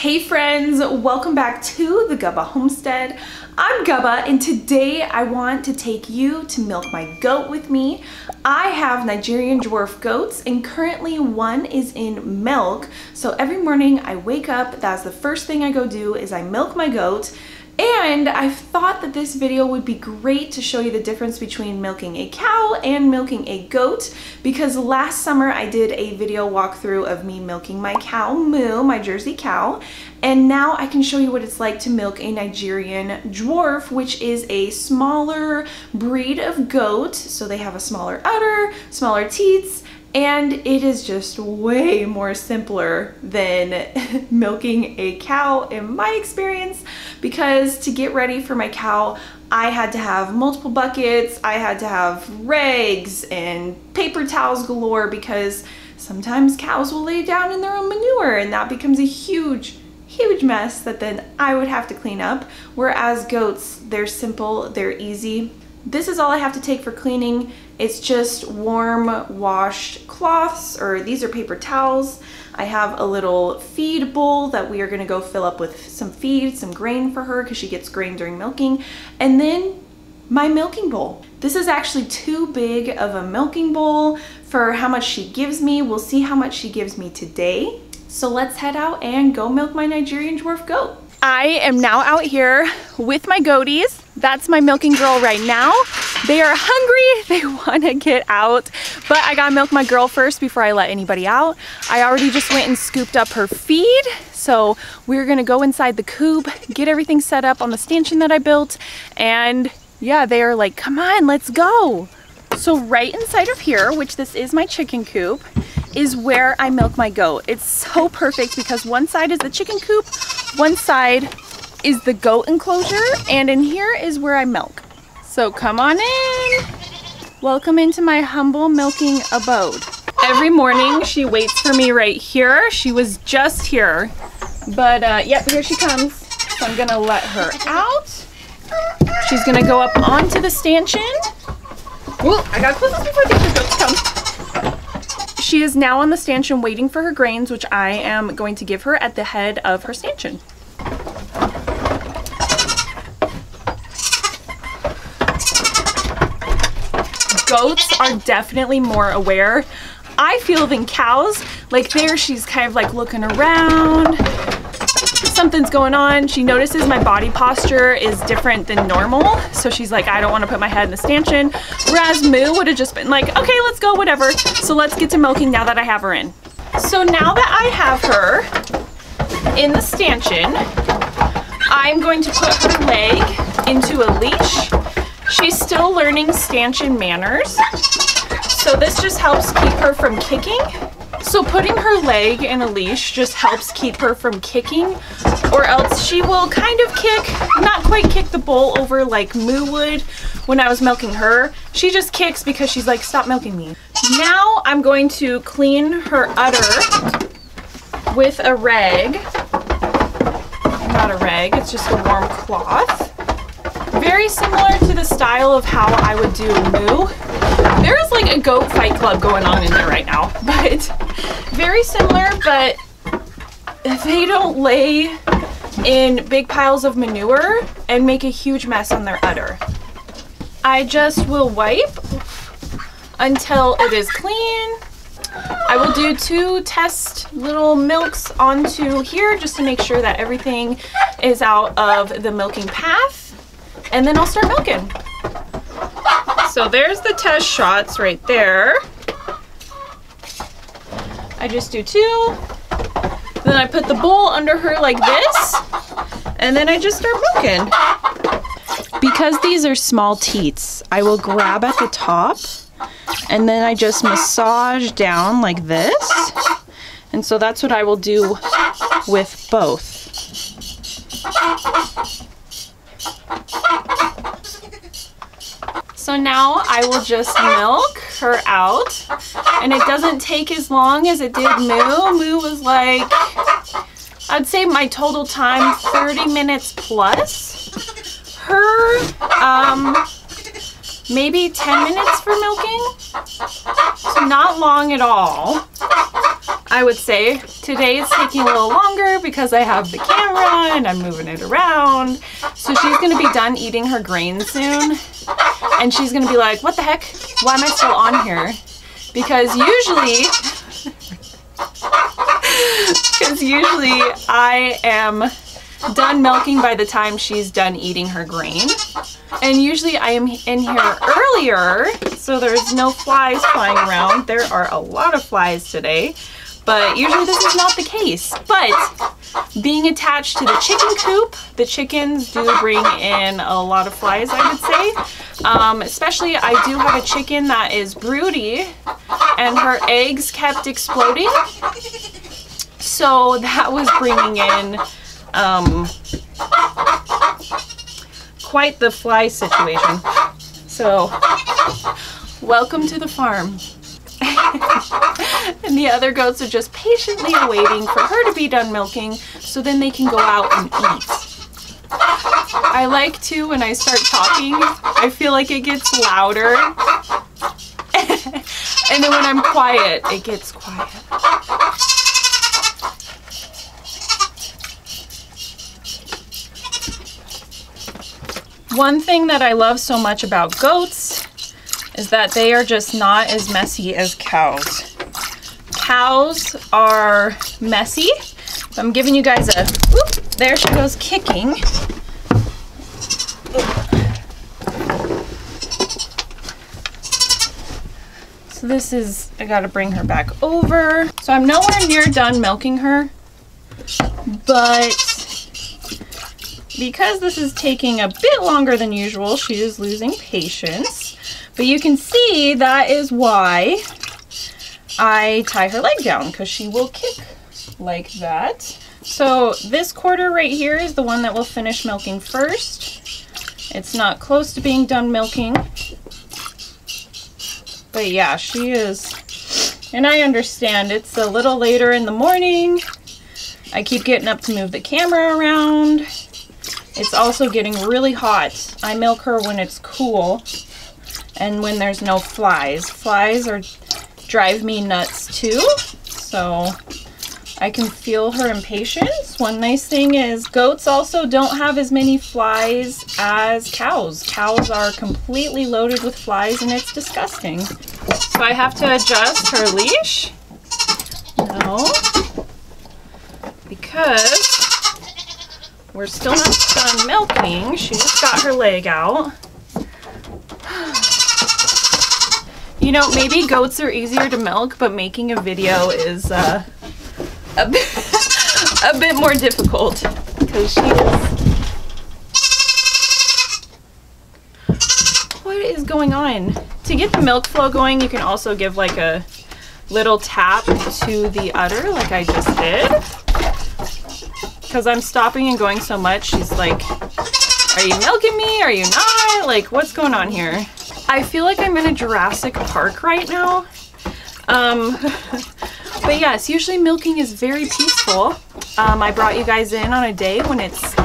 Hey friends, welcome back to the Gubba Homestead. I'm Gubba and today I want to take you to milk my goat with me. I have Nigerian dwarf goats and currently one is in milk. So every morning I wake up, that's the first thing I go do is I milk my goat. And I thought that this video would be great to show you the difference between milking a cow and milking a goat, because last summer I did a video walkthrough of me milking my cow, Moo, my Jersey cow, and now I can show you what it's like to milk a Nigerian dwarf, which is a smaller breed of goat. So they have a smaller udder, smaller teats, and it is just way more simpler than milking a cow in my experience, because to get ready for my cow, I had to have multiple buckets, I had to have rags and paper towels galore, because sometimes cows will lay down in their own manure and that becomes a huge mess that then I would have to clean up. Whereas goats, they're simple, they're easy. This is all I have to take for cleaning. It's just warm washed cloths, or these are paper towels. I have a little feed bowl that we are gonna go fill up with some feed, some grain for her because she gets grain during milking. And then my milking bowl. This is actually too big of a milking bowl for how much she gives me. We'll see how much she gives me today. So let's head out and go milk my Nigerian dwarf goat. I am now out here with my goaties. That's my milking girl right now. They are hungry, they want to get out, but I gotta milk my girl first before I let anybody out. I already just went and scooped up her feed, so we're gonna go inside the coop, get everything set up on the stanchion that I built, and yeah, they are like, come on, let's go. So right inside of here, which this is my chicken coop, is where I milk my goat. It's so perfect because one side is the chicken coop, one side is the goat enclosure, and in here is where I milk. So come on in. Welcome into my humble milking abode. Every morning she waits for me right here. She was just here, but yep, here she comes. So I'm gonna let her out. She's gonna go up onto the stanchion. Whoa, I gotta close this before the other goats come. She is now on the stanchion waiting for her grains, which I am going to give her at the head of her stanchion. Goats are definitely more aware, I feel, than cows. Like there, she's kind of like looking around. Something's going on. She notices my body posture is different than normal. So she's like, I don't want to put my head in the stanchion. Whereas Moo would have just been like, okay, let's go, whatever. So let's get to milking now that I have her in. So now that I have her in the stanchion, I'm going to put her leg into a leash. She's still learning stanchion manners, so this just helps keep her from kicking. So putting her leg in a leash just helps keep her from kicking, or else she will kind of kick, not quite kick the bowl over like Moo would when I was milking her. She just kicks because she's like, stop milking me. Now I'm going to clean her udder with a rag. Not a rag, it's just a warm cloth. Very similar to the style of how I would do Moo. There is like a goat fight club going on in there right now, but very similar, but they don't lay in big piles of manure and make a huge mess on their udder. I just will wipe until it is clean. I will do 2 test little milks onto here just to make sure that everything is out of the milking path. And then I'll start milking. So there's the test shots right there. I just do 2. Then I put the bowl under her like this. And then I just start milking. Because these are small teats, I will grab at the top and then I just massage down like this. And so that's what I will do with both. So now I will just milk her out, and it doesn't take as long as it did Moo. Moo was like, I'd say my total time 30 minutes plus. Her, maybe 10 minutes for milking. So not long at all. I would say, to Today it's taking a little longer because I have the camera and I'm moving it around. So she's gonna be done eating her grain soon. And she's gonna be like, what the heck? Why am I still on here? Because usually I am done milking by the time she's done eating her grain. And usually I am in here earlier, so there's no flies flying around. There are a lot of flies today, but usually this is not the case. But being attached to the chicken coop, the chickens do bring in a lot of flies, I would say. Especially I do have a chicken that is broody and her eggs kept exploding. So that was bringing in quite the fly situation. So welcome to the farm. And the other goats are just patiently waiting for her to be done milking so then they can go out and eat. I like to, when I start talking, I feel like it gets louder. And then when I'm quiet, it gets quiet. One thing that I love so much about goats is that they are just not as messy as cows. Cows are messy. So I'm giving you guys a, whoop, there she goes kicking. So this is, I gotta bring her back over. So I'm nowhere near done milking her, but because this is taking a bit longer than usual, she is losing patience. But you can see that is why I tie her leg down, because she will kick like that. So this quarter right here is the one that will finish milking first. It's not close to being done milking. But yeah, she is, and I understand it's a little later in the morning. I keep getting up to move the camera around. It's also getting really hot. I milk her when it's cool and when there's no flies. Flies drive me nuts too, so I can feel her impatience. One nice thing is goats also don't have as many flies as cows. Cows are completely loaded with flies and it's disgusting. So I have to adjust her leash. No, because we're still not done milking. She just got her leg out. You know, maybe goats are easier to milk, but making a video is a bit more difficult because she is... What is going on? To get the milk flow going, you can also give like a little tap to the udder like I just did. Because I'm stopping and going so much, she's like, are you milking me? Are you not? Like, what's going on here? I feel like I'm in a Jurassic Park right now. But yes, usually milking is very peaceful. I brought you guys in on a day when it's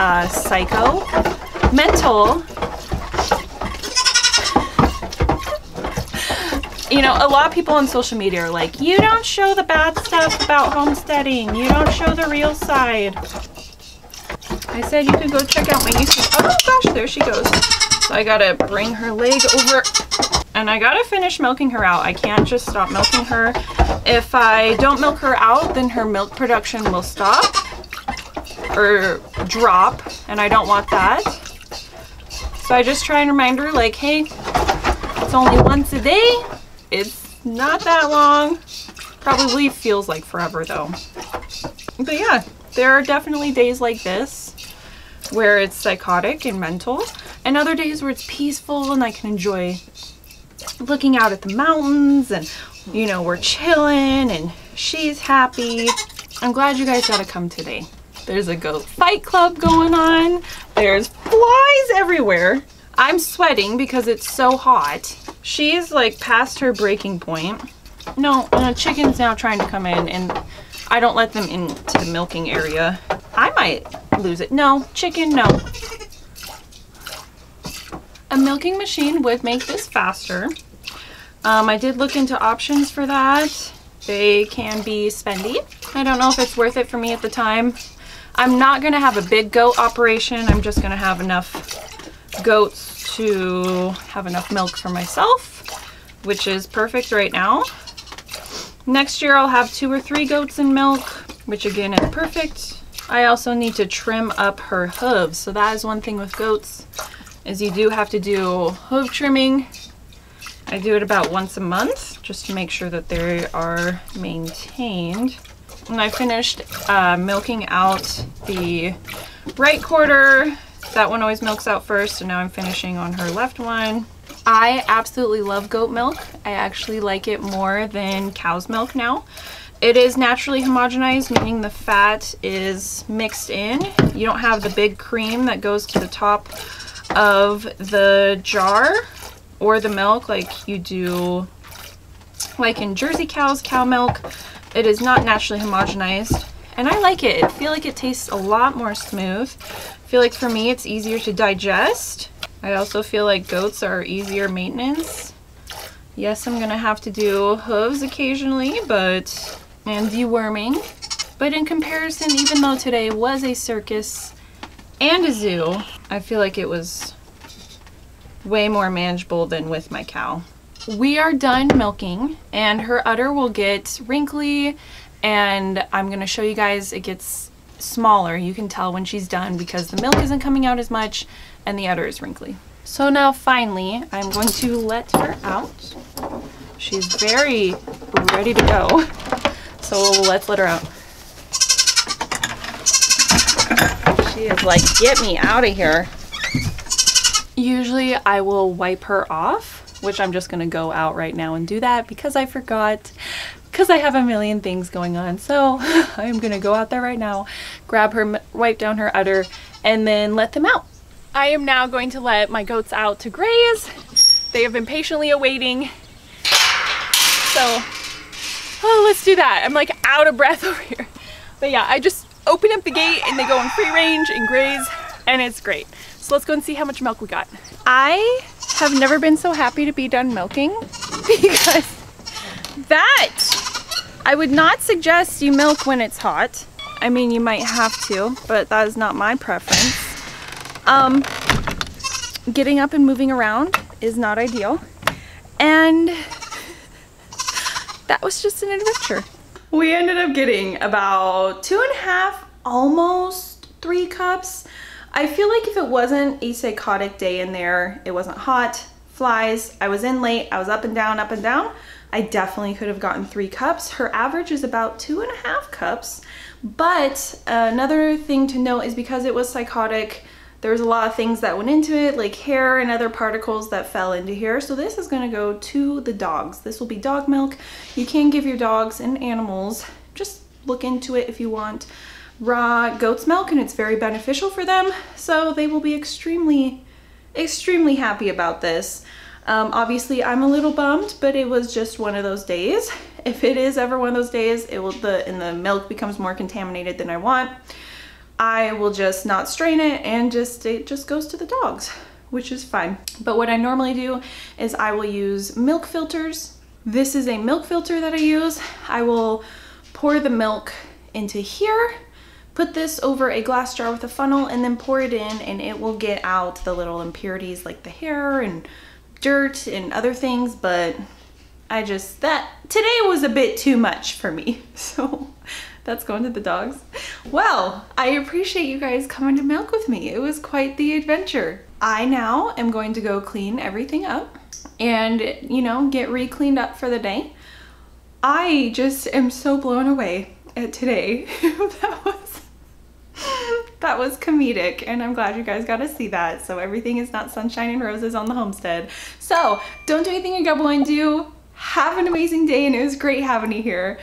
mental. You know, a lot of people on social media are like, you don't show the bad stuff about homesteading. You don't show the real side. I said you could go check out my YouTube. Oh gosh, there she goes. So I gotta bring her leg over and I gotta finish milking her out. I can't just stop milking her. If I don't milk her out, then her milk production will stop or drop, and I don't want that. So I just try and remind her like, hey, it's only once a day. It's not that long. Probably feels like forever though. But yeah, there are definitely days like this where it's psychotic and mental, and other days where it's peaceful and I can enjoy looking out at the mountains and, you know, we're chilling and she's happy. I'm glad you guys got to come today. There's a goat fight club going on. There's flies everywhere. I'm sweating because it's so hot. She's like past her breaking point. No, chicken's now trying to come in and I don't let them into the milking area. I might lose it. No, chicken, no. A milking machine would make this faster. I did look into options for that. They can be spendy. I don't know if it's worth it for me at the time. I'm not gonna have a big goat operation. I'm just gonna have enough goats to have enough milk for myself, which is perfect right now. Next year I'll have 2 or 3 goats in milk, which again is perfect. I also need to trim up her hooves. So that is one thing with goats, is you do have to do hoof trimming. I do it about once a month just to make sure that they are maintained. And I finished milking out the right quarter. That one always milks out first, and now I'm finishing on her left one. I absolutely love goat milk. I actually like it more than cow's milk now. It is naturally homogenized, meaning the fat is mixed in. You don't have the big cream that goes to the top of the jar or the milk like you do like in Jersey cows, cow milk. It is not naturally homogenized, and I like it. I feel like it tastes a lot more smooth. I feel like for me it's easier to digest. I also feel like goats are easier maintenance. Yes, I'm gonna have to do hooves occasionally, and deworming. But in comparison, even though today was a circus and a zoo, I feel like it was way more manageable than with my cow. We are done milking, and her udder will get wrinkly, and I'm gonna show you guys it gets smaller. You can tell when she's done because the milk isn't coming out as much and the udder is wrinkly. So now finally, I'm going to let her out. She's very ready to go. So let's let her out. She is like, get me out of here. Usually I will wipe her off, which I'm just gonna go out right now and do that because I forgot, because I have a million things going on. So I'm gonna go out there right now, grab her, wipe down her udder, and then let them out. I am now going to let my goats out to graze. They have been patiently awaiting. So, let's do that. I'm like out of breath over here. But yeah, I just open up the gate and they go in free range and graze, and it's great. So let's go and see how much milk we got. I have never been so happy to be done milking because I would not suggest you milk when it's hot. I mean, you might have to, but that is not my preference. Getting up and moving around is not ideal. And that was just an adventure. We ended up getting about 2.5, almost 3 cups. I feel like if it wasn't a psychotic day in there, it wasn't hot, flies, I was in late, I was up and down, I definitely could have gotten 3 cups. Her average is about 2.5 cups. But another thing to note is because it was psychotic, there's a lot of things that went into it, like hair and other particles that fell into here. So this is gonna go to the dogs. This will be dog milk. You can give your dogs and animals, just look into it if you want, raw goat's milk, and it's very beneficial for them. So they will be extremely happy about this. Obviously I'm a little bummed, but it was just one of those days. If it is ever one of those days, and the milk becomes more contaminated than I want, I will just not strain it and it just goes to the dogs, which is fine. But what I normally do is I will use milk filters. This is a milk filter that I use. I will pour the milk into here, put this over a glass jar with a funnel, and then pour it in, and it will get out the little impurities like the hair and dirt and other things. But today was a bit too much for me, so that's going to the dogs. Well, I appreciate you guys coming to milk with me. It was quite the adventure. I now am going to go clean everything up and, you know, get re-cleaned up for the day. I just am so blown away at today. That was comedic, and I'm glad you guys got to see that. So everything is not sunshine and roses on the homestead. So don't do anything you're going to do. Have an amazing day, and it was great having you here.